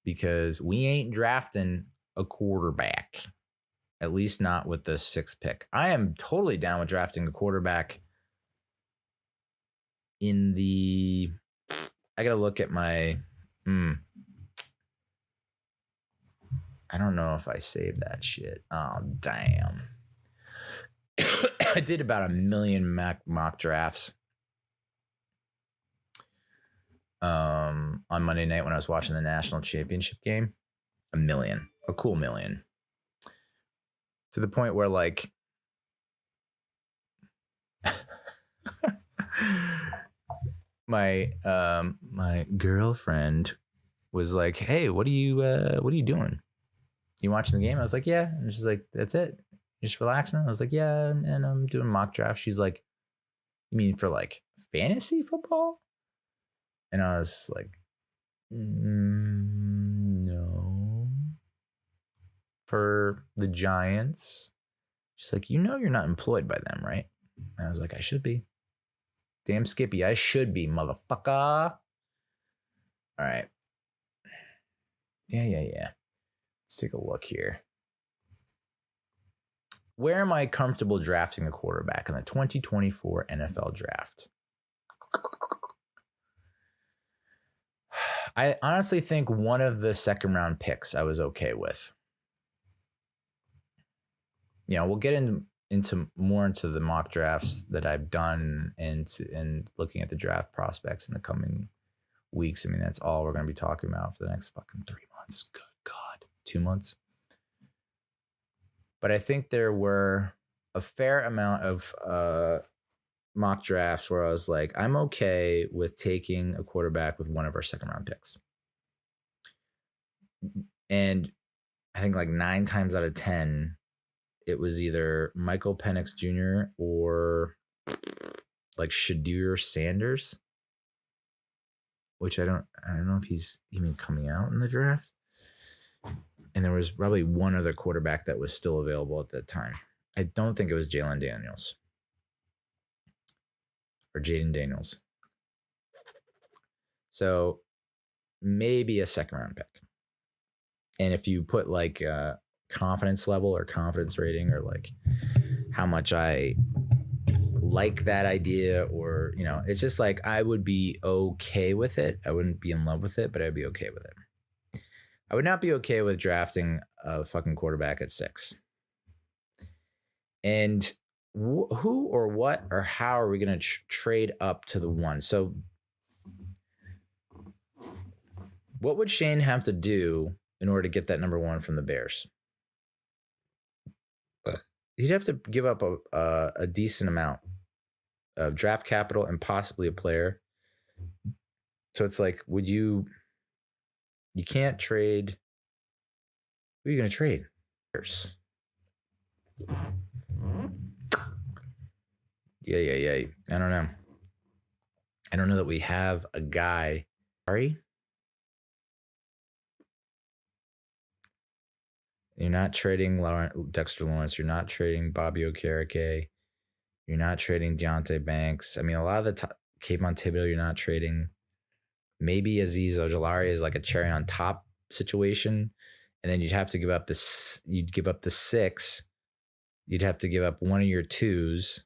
because we ain't drafting a quarterback, at least not with the 6th pick. I am totally down with drafting a quarterback in the... I got to look at my... I don't know if I saved that shit. Oh, damn. I did about 1 million mock drafts on Monday night when I was watching the national championship game. 1 million. A cool 1 million. To the point where, like... my girlfriend was like, "Hey, what are you doing? You watching the game?" I was like, "Yeah." And she's like, "That's it? You're just relaxing?" I was like, "Yeah, and I'm doing mock draft." She's like, "You mean for like fantasy football?" And I was like, "No, for the Giants." She's like, "You're not employed by them, right?" And I was like, "I should be. Damn Skippy, I should be, motherfucker." All right. Yeah. Let's take a look here. Where am I comfortable drafting a quarterback in the 2024 NFL draft? I honestly think one of the 2nd round picks I was okay with. We'll get into the mock drafts that I've done and looking at the draft prospects in the coming weeks. I mean, that's all we're going to be talking about for the next fucking 3 months. Good God. 2 months. But I think there were a fair amount of mock drafts where I was like, I'm okay with taking a quarterback with one of our 2nd round picks. And I think like 9 times out of 10, it was either Michael Penix Jr. or like Shadur Sanders, which I don't know if he's even coming out in the draft. And there was probably one other quarterback that was still available at that time. I don't think it was Jayden Daniels or Jayden Daniels. So maybe a 2nd round pick. And if you put like confidence level or confidence rating or like how much I like that idea, or, it's just like I would be okay with it. I wouldn't be in love with it, but I'd be okay with it. I would not be okay with drafting a fucking quarterback at 6. And who or what or how are we going to trade up to the 1? So what would Shane have to do in order to get that number 1 from the Bears? He'd have to give up a decent amount of draft capital and possibly a player. So it's like, you can't trade. Who are you going to trade? Yeah. I don't know. I don't know that we have a guy. Sorry. You're not trading Dexter Lawrence. You're not trading Bobby Okereke. You're not trading Deontay Banks. I mean, a lot of the Kayvon Thibodeau, you're not trading. Maybe Azeez Ojulari is like a cherry on top situation. And then you'd have to give up the 6. You'd have to give up one of your 2s.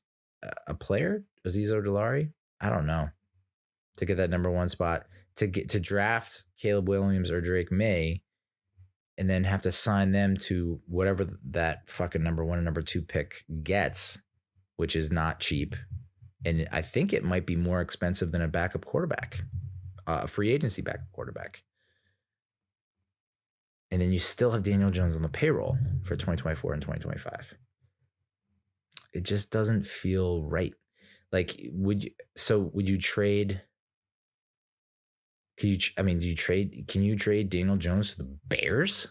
A player? Azeez Ojulari? I don't know. To get that number 1 spot. To draft Caleb Williams or Drake Maye. And then have to sign them to whatever that fucking number 1 and number 2 pick gets, which is not cheap. And I think it might be more expensive than a backup quarterback, a free agency backup quarterback. And then you still have Daniel Jones on the payroll for 2024 and 2025. It just doesn't feel right. Like, would you trade? Can you trade Daniel Jones to the Bears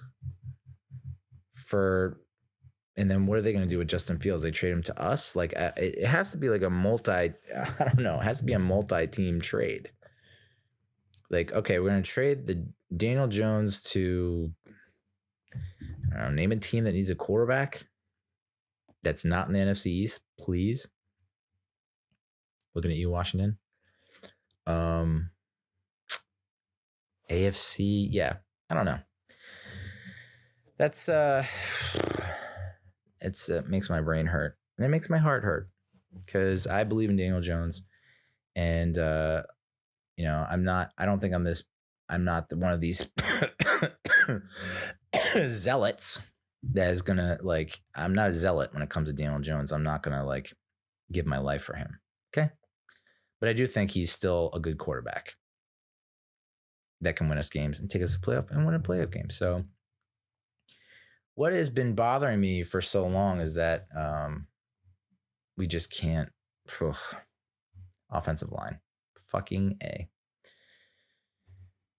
and then what are they going to do with Justin Fields? They trade him to us? Like, it has to be like it has to be a multi-team trade. Like, okay, we're going to trade the Daniel Jones to, I don't know, name a team that needs a quarterback that's not in the NFC East, please. Looking at you, Washington. AFC, yeah. I don't know. That's it makes my brain hurt, and it makes my heart hurt, because I believe in Daniel Jones, and I don't think I'm not one of these zealots that is gonna, like, I'm not a zealot when it comes to Daniel Jones. I'm not gonna, like, give my life for him. Okay. But I do think he's still a good quarterback that can win us games and take us to playoff and win a playoff game. So what has been bothering me for so long is that we just can't. Offensive line. Fucking A.